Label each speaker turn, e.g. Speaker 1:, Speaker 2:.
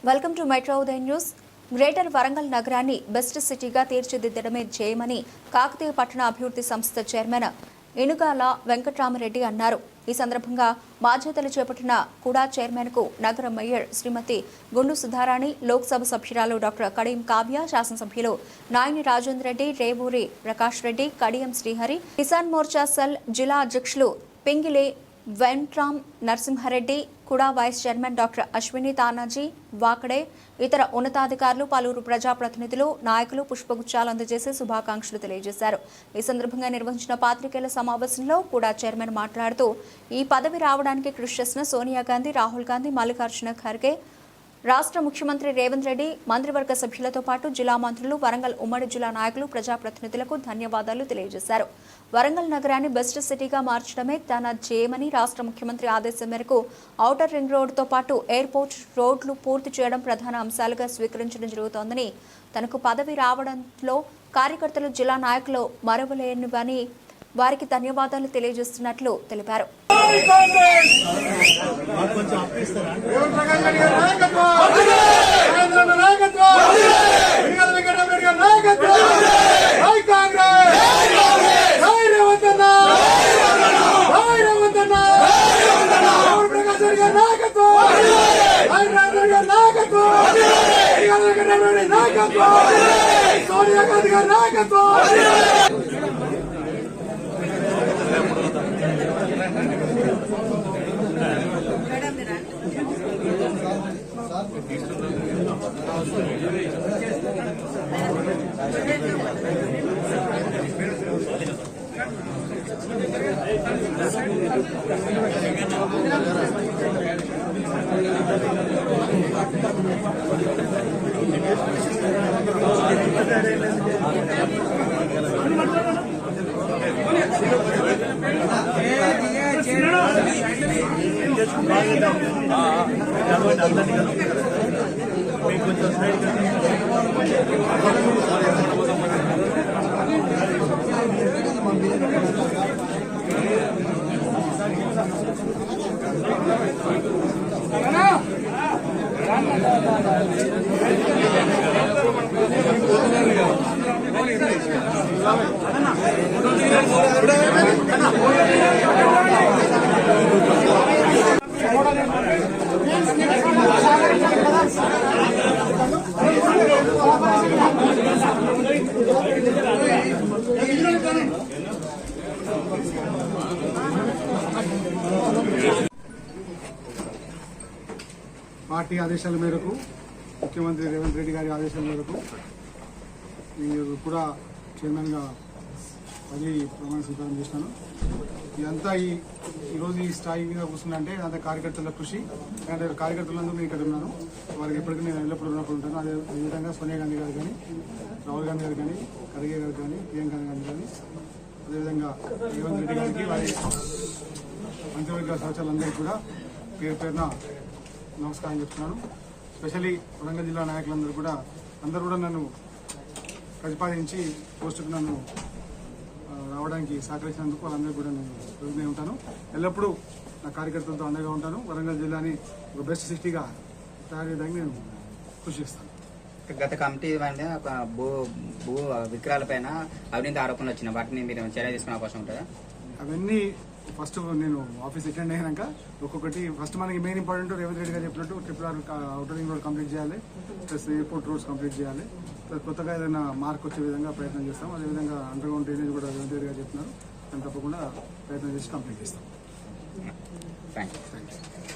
Speaker 1: Welcome to metro Uday news. Greater Warangal నగరాన్ని best సిటీగా తీర్చిదిద్దడమే ధ్యేయమని కాకతీయ పట్టణ అభివృద్ధి సంస్థ చైర్మన్ ఇనుగాల వెంకట్రామరెడ్డి అన్నారు. ఈ సందర్భంగా బాధ్యతలు చేపట్టిన కూడా చైర్మన్కు నగర మేయర్ శ్రీమతి గుండు సుధారాణి, లోక్సభ సభ్యురాలు డాక్టర్ కడియం కావ్య, శాసనసభ్యులు నాయని రాజేందర్ రెడ్డి, రేవూరి ప్రకాష్ రెడ్డి, కడియం శ్రీహరి, కిసాన్ మోర్చా సెల్ జిల్లా అధ్యక్షులు పింగిలే వెంట్రామ్ నరసింహారెడ్డి, కూడా vice chairman doctor Ashwini Tanaji Wakade, ఇతర ఉన్నతాధికారులు, పలువురు ప్రజాప్రతినిధులు, నాయకులు పుష్పగుచ్చాలు అందజేసి శుభాకాంక్షలు తెలియజేశారు. ఈ సందర్భంగా నిర్వహించిన పాత్రికేయుల సమావేశంలో కూడా చైర్మన్ మాట్లాడుతూ ఈ పదవి రావడానికి కృషి చేసిన సోనియా గాంధీ, రాహుల్ గాంధీ, మల్లికార్జున ఖర్గే, రాష్ట్ర ముఖ్యమంత్రి రేవంత్ రెడ్డి, మంత్రివర్గ సభ్యులతో పాటు జిల్లా మంత్రులు, వరంగల్ ఉమ్మడి జిల్లా నాయకులు, ప్రజాప్రతినిధులకు ధన్యవాదాలు తెలియజేశారు. వరంగల్ నగరాన్ని బెస్ట్ సిటీగా మార్చడమే తన ధ్యేయమని, రాష్ట్ర ముఖ్యమంత్రి ఆదేశం మేరకు ఔటర్ రింగ్ రోడ్డుతో పాటు ఎయిర్పోర్ట్ రోడ్లు పూర్తి చేయడం ప్రధాన అంశాలుగా స్వీకరించడం జరుగుతోందని, తనకు పదవి రావడంలో కార్యకర్తలు, జిల్లా నాయకులు మరవలేనివని వారికి ధన్యవాదాలు తెలియజేస్తున్నట్లు తెలిపారు.
Speaker 2: సోనియా గాంధీ గారి నాయకత్వం.
Speaker 3: పార్టీ ఆదేశాల మేరకు, ముఖ్యమంత్రి రేవంత్ రెడ్డి గారి ఆదేశాల మేరకు నేను కూడా చైర్మన్గా పదవి ప్రమాణ స్వీకారం చేస్తాను. ఇదంతా ఈరోజు ఈ స్థాయి మీద కూర్చుందంటే అంత కార్యకర్తల కృషి. అంటే కార్యకర్తలందరూ నేను ఇక్కడ ఉన్నాను, వారికి ఎప్పటికీ నేను ఎల్లప్పుడూ ఉన్నప్పుడు ఉంటాను. అదేవిధంగా సోనియా గాంధీ గారు కానీ, రాహుల్ గాంధీ గారు కానీ, ఖర్గే గారు కానీ, ప్రియాంక గాంధీ కానీ, అదేవిధంగా రేవంత్ రెడ్డి గారికి, వారి మంత్రివర్గ సహచరులందరికీ కూడా పేరు పేరున నమస్కారం చెప్తున్నాను. స్పెషల్లీ వరంగల్ జిల్లా నాయకులందరూ కూడా నన్ను ప్రతిపాదించి పోస్టుకు నన్ను రావడానికి సహకరించినందుకు వాళ్ళందరూ కూడా నేను కృతజ్ఞుడై ఉంటాను. ఎల్లప్పుడూ నా కార్యకర్తలతో అండగా ఉంటాను. వరంగల్ జిల్లాని ఒక బెస్ట్ సిటీగా తయారు చేయడానికి నేను కృషి చేస్తాను.
Speaker 4: గత కమిటీ భూ విక్రయాలపైన అవినీతి ఆరోపణలు వచ్చినాయి, వాటిని మీరు చర్య తీసుకునే అవకాశం ఉంటుందా?
Speaker 3: అవన్నీ ఫస్ట్ నేను ఆఫీస్ అటెండ్ అయినాక ఒక్కొక్కటి ఫస్ట్ మనకి మెయిన్ ఇంపార్టెంట్ రేవంత్ రెడ్డి గారు చెప్పినట్టు triple outer ring road complete చేయాలి, ప్లస్ ఎయిర్పోర్ట్ రోడ్స్ కంప్లీట్ చేయాలి, ప్లస్ కొత్తగా ఏదైనా మార్క్ వచ్చే విధంగా ప్రయత్నం చేస్తాం. అదేవిధంగా అండర్ గ్రౌండ్ డ్రైనేజ్ కూడా రేవంత్ రెడ్డి గారు చెప్తున్నారు, దాన్ని తప్పకుండా ప్రయత్నం చేసి కంప్లీట్ చేస్తాం.
Speaker 4: Thank you.